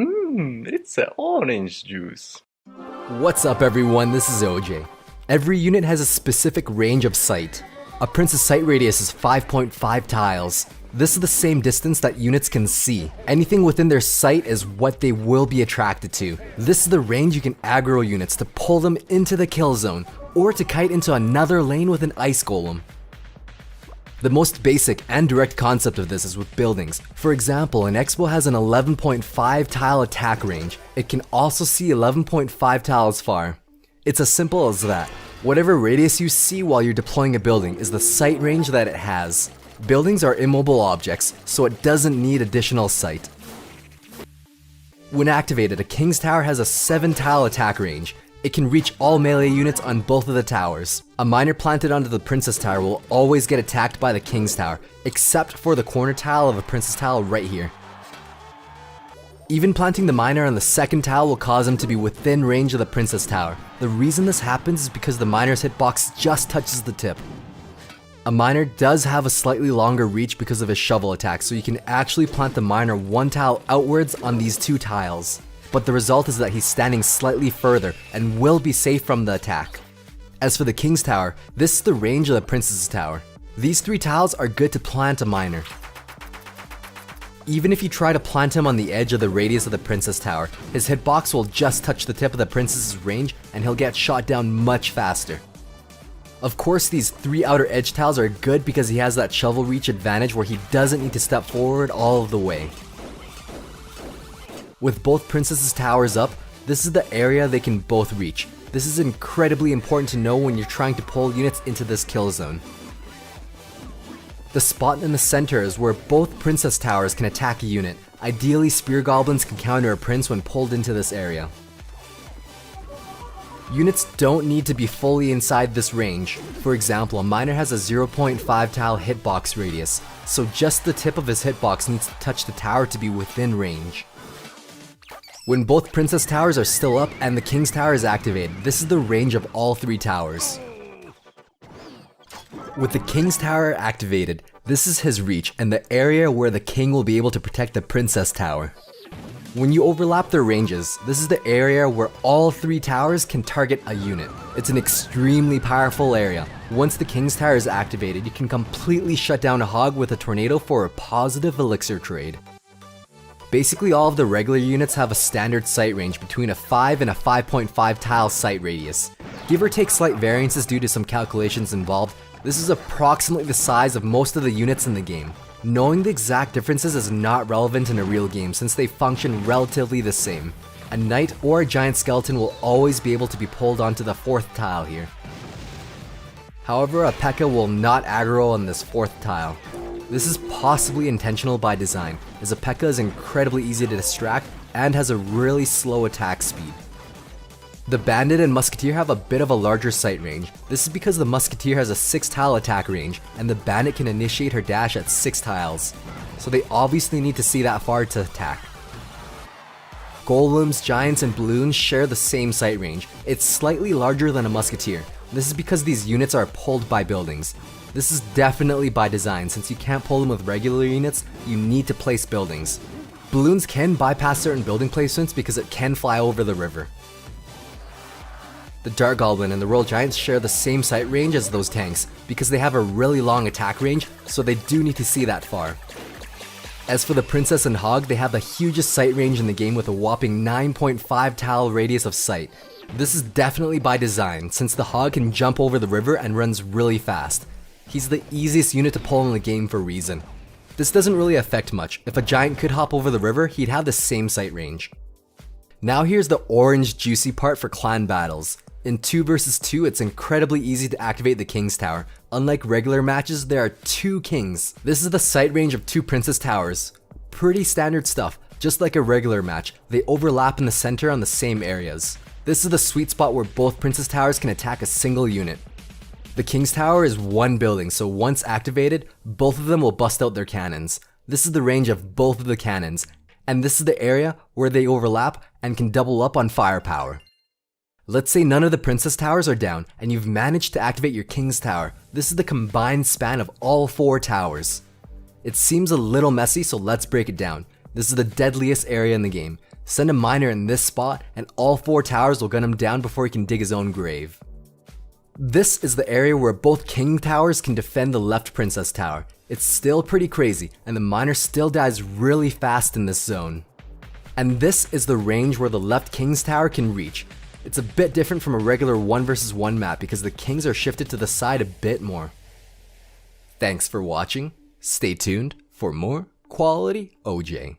It's an orange juice. What's up everyone, this is Oj. Every unit has a specific range of sight. A prince's sight radius is 5.5 tiles. This is the same distance that units can see. Anything within their sight is what they will be attracted to. This is the range you can aggro units to pull them into the kill zone, or to kite into another lane with an ice golem. The most basic and direct concept of this is with buildings. For example, an Expo has an 11.5 tile attack range. It can also see 11.5 tiles far. It's as simple as that. Whatever radius you see while you're deploying a building is the sight range that it has. Buildings are immobile objects, so it doesn't need additional sight. When activated, a King's Tower has a 7 tile attack range. It can reach all melee units on both of the towers. A miner planted onto the Princess Tower will always get attacked by the King's Tower, except for the corner tile of a Princess Tower right here. Even planting the miner on the second tile will cause him to be within range of the Princess Tower. The reason this happens is because the miner's hitbox just touches the tip. A miner does have a slightly longer reach because of his shovel attack, so you can actually plant the miner 1 tile outwards on these 2 tiles. But the result is that he's standing slightly further and will be safe from the attack. As for the King's Tower, this is the range of the Princess's Tower. These 3 tiles are good to plant a miner. Even if you try to plant him on the edge of the radius of the Princess Tower, his hitbox will just touch the tip of the Princess's range and he'll get shot down much faster. Of course, these 3 outer edge tiles are good because he has that shovel reach advantage where he doesn't need to step forward all of the way. With both Princess's Towers up, this is the area they can both reach. This is incredibly important to know when you're trying to pull units into this kill zone. The spot in the center is where both Princess Towers can attack a unit. Ideally, Spear Goblins can counter a Prince when pulled into this area. Units don't need to be fully inside this range. For example, a miner has a 0.5 tile hitbox radius, so just the tip of his hitbox needs to touch the tower to be within range. When both Princess Towers are still up and the King's Tower is activated, this is the range of all 3 towers. With the King's Tower activated, this is his reach and the area where the King will be able to protect the Princess Tower. When you overlap their ranges, this is the area where all 3 towers can target a unit. It's an extremely powerful area. Once the King's Tower is activated, you can completely shut down a hog with a tornado for a positive elixir trade. Basically, all of the regular units have a standard sight range between a 5 and a 5.5 tile sight radius. Give or take slight variances due to some calculations involved, this is approximately the size of most of the units in the game. Knowing the exact differences is not relevant in a real game since they function relatively the same. A knight or a giant skeleton will always be able to be pulled onto the 4th tile here. However, a P.E.K.K.A will not aggro on this 4th tile. This is possibly intentional by design, as a P.E.K.K.A is incredibly easy to distract and has a really slow attack speed. The Bandit and Musketeer have a bit of a larger sight range. This is because the Musketeer has a 6 tile attack range, and the Bandit can initiate her dash at 6 tiles. So they obviously need to see that far to attack. Golems, Giants, and Balloons share the same sight range. It's slightly larger than a Musketeer. This is because these units are pulled by buildings. This is definitely by design, since you can't pull them with regular units, you need to place buildings. Balloons can bypass certain building placements because it can fly over the river. The Dart Goblin and the Royal Giants share the same sight range as those tanks, because they have a really long attack range, so they do need to see that far. As for the Princess and Hog, they have the hugest sight range in the game with a whopping 9.5 tile radius of sight. This is definitely by design, since the Hog can jump over the river and runs really fast. He's the easiest unit to pull in the game for a reason. This doesn't really affect much. If a giant could hop over the river, he'd have the same sight range. Now here's the orange juicy part for clan battles. In 2 vs 2, it's incredibly easy to activate the King's Tower. Unlike regular matches, there are 2 kings. This is the sight range of 2 Princess Towers. Pretty standard stuff. Just like a regular match, they overlap in the center on the same areas. This is the sweet spot where both Princess Towers can attack a single unit. The King's Tower is 1 building, so once activated, both of them will bust out their cannons. This is the range of both of the cannons, and this is the area where they overlap and can double up on firepower. Let's say none of the Princess Towers are down, and you've managed to activate your King's Tower. This is the combined span of all 4 towers. It seems a little messy, so let's break it down. This is the deadliest area in the game. Send a miner in this spot and all 4 towers will gun him down before he can dig his own grave. This is the area where both king towers can defend the left princess tower. It's still pretty crazy and the miner still dies really fast in this zone. And this is the range where the left king's tower can reach. It's a bit different from a regular 1 versus 1 map because the kings are shifted to the side a bit more. Thanks for watching. Stay tuned for more quality OJ.